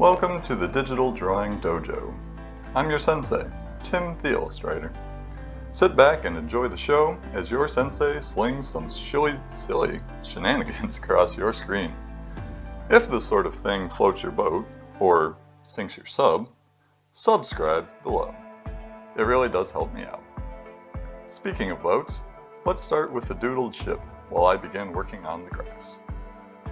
Welcome to the Digital Drawing Dojo. I'm your sensei, Tim the Illustrator. Sit back and enjoy the show as your sensei slings some silly shenanigans across your screen. If this sort of thing floats your boat, or sinks your sub, subscribe below. It really does help me out. Speaking of boats, let's start with the doodled ship while I begin working on the grass.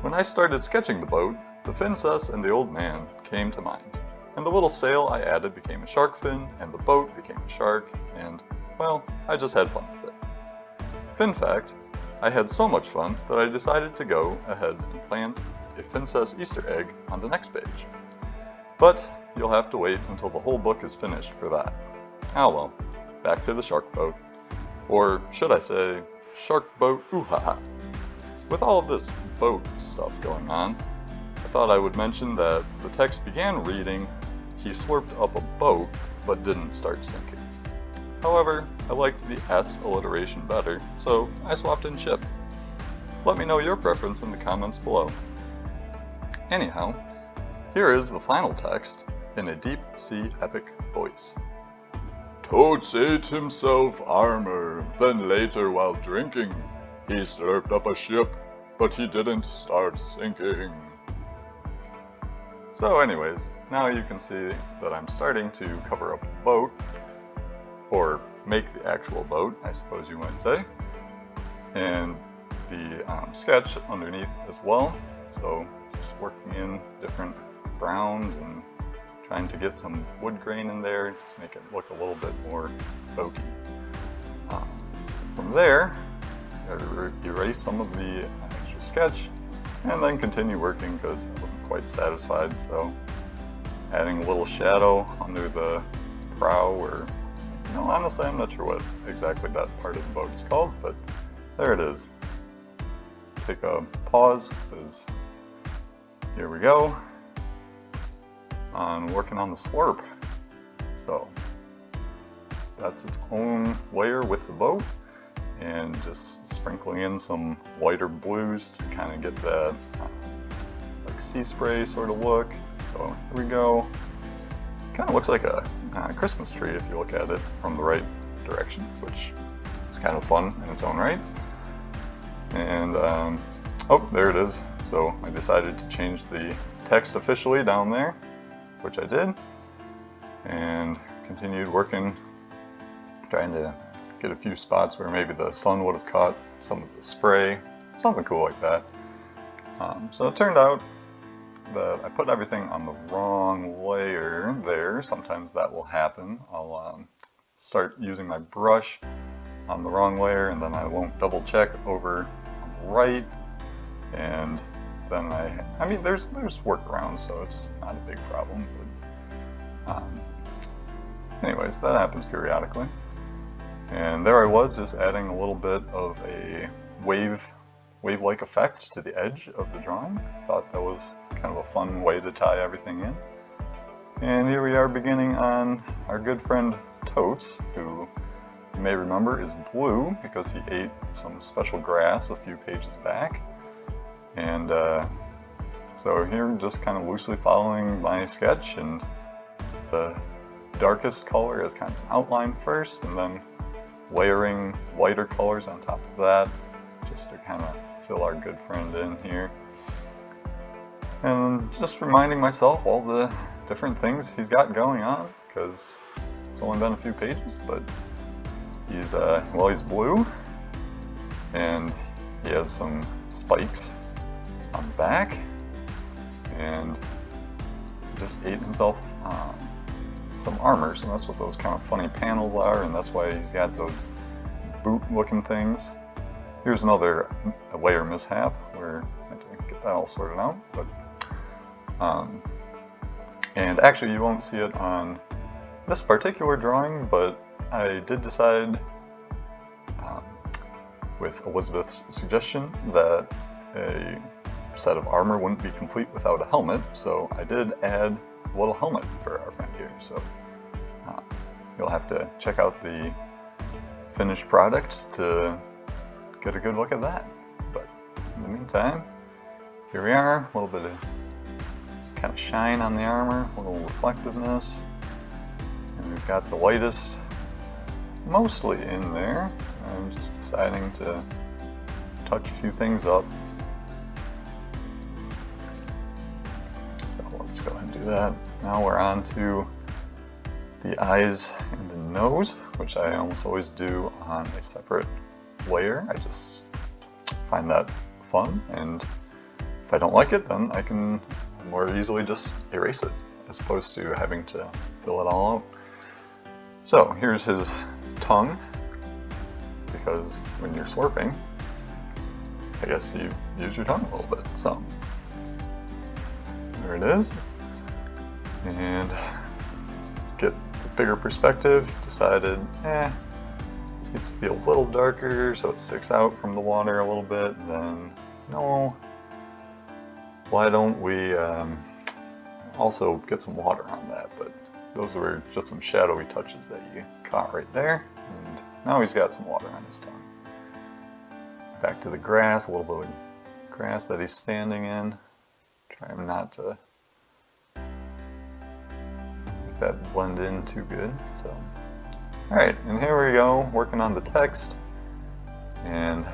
When I started sketching the boat, the Princess and the old man came to mind, and the little sail I added became a shark fin, and the boat became a shark, and, well, I just had fun with it. Fin fact, I had so much fun that I decided to go ahead and plant a Princess Easter egg on the next page. But you'll have to wait until the whole book is finished for that. Ah well, back to the shark boat. Or should I say, shark boat ooh-ha-ha. With all of this boat stuff going on, I thought I would mention that the text began reading, "He slurped up a boat, but didn't start sinking." However, I liked the S alliteration better, so I swapped in ship. Let me know your preference in the comments below. Anyhow, here is the final text in a deep sea epic voice. Toads ate himself armor, then later while drinking, he slurped up a ship, but he didn't start sinking. So anyways, now you can see that I'm starting to cover up a boat, or make the actual boat, I suppose you might say, and the sketch underneath as well. So just working in different browns and trying to get some wood grain in there, just make it look a little bit more boaty. From there, I erase some of the extra sketch, and then continue working because I wasn't quite satisfied, so adding a little shadow under the prow, or, honestly I'm not sure what exactly that part of the boat is called, but there it is. Take a pause, because here we go, on working on the slurp. So that's its own layer with the boat, and just sprinkling in some lighter blues to kind of get that like sea spray sort of look. So here we go. Kind of looks like a Christmas tree if you look at it from the right direction, which is kind of fun in its own right. And oh, there it is. So I decided to change the text officially down there, which I did, and continued working, trying to get a few spots where maybe the sun would have caught some of the spray, something cool like that. So it turned out that I put everything on the wrong layer there. Sometimes that will happen. I'll start using my brush on the wrong layer, and then I won't double check over on the right, and then I mean there's workarounds, so it's not a big problem, but anyways, that happens periodically. And there I was, just adding a little bit of a wave-like effect to the edge of the drawing. Thought that was kind of a fun way to tie everything in. And here we are beginning on our good friend Totes, who you may remember is blue because he ate some special grass a few pages back. And so here, just kind of loosely following my sketch, and the darkest color as kind of an outline first, and then layering lighter colors on top of that, just to kind of fill our good friend in here. And just reminding myself all the different things he's got going on, because it's only been a few pages, but he's, well, he's blue, and he has some spikes on the back, and just ate himself some armor, so that's what those kind of funny panels are, and that's why he's got those boot looking things. Here's another layer mishap where I had to get that all sorted out, but and actually you won't see it on this particular drawing, but I did decide with Elizabeth's suggestion that a set of armor wouldn't be complete without a helmet, so I did add a little helmet for our friend here. So you'll have to check out the finished product to get a good look at that. But in the meantime, here we are, a little bit of kind of shine on the armor, a little reflectiveness. And we've got the whitest mostly in there. I'm just deciding to touch a few things up. So let's go ahead and do that. Now we're on to the eyes and the nose, which I almost always do on a separate layer. I just find that fun, and if I don't like it, then I can more easily just erase it, as opposed to having to fill it all out. So here's his tongue, because when you're slurping, I guess you use your tongue a little bit. So there it is. And get the bigger perspective, decided, needs to be a little darker so it sticks out from the water a little bit. Then, no, why don't we also get some water on that? But those were just some shadowy touches that you caught right there. And now he's got some water on his tongue. Back to the grass, a little bit of grass that he's standing in. Try not to make that blend in too good. So, alright, and here we go, working on the text. And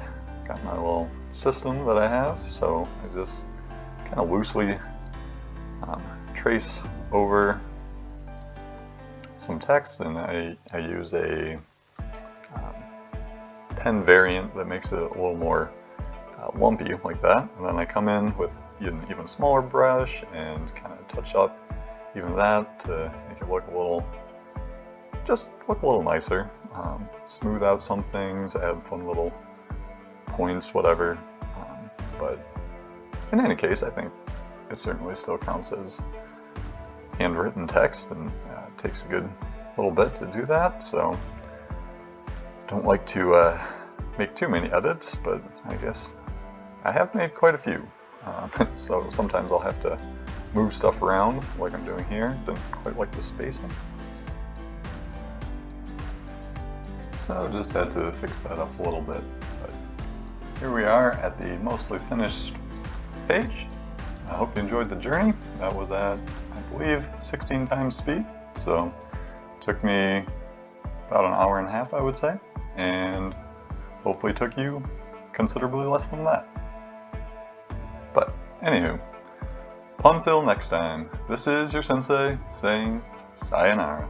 got my little system that I have, so I just kind of loosely trace over some text, and I use a pen variant that makes it a little more lumpy like that, and then I come in with an even smaller brush and kind of touch up even that to make it look a little, just look a little nicer. Smooth out some things, add fun little points, whatever. But in any case, I think it certainly still counts as handwritten text, and it takes a good little bit to do that. So don't like to make too many edits, but I guess I have made quite a few. So sometimes I'll have to move stuff around like I'm doing here. Don't quite like the spacing. So just had to fix that up a little bit. But here we are at the mostly finished page. I hope you enjoyed the journey. That was at, I believe, 16 times speed. So it took me about an hour and a half, I would say. And hopefully took you considerably less than that. But anywho, until next time, this is your sensei saying sayonara.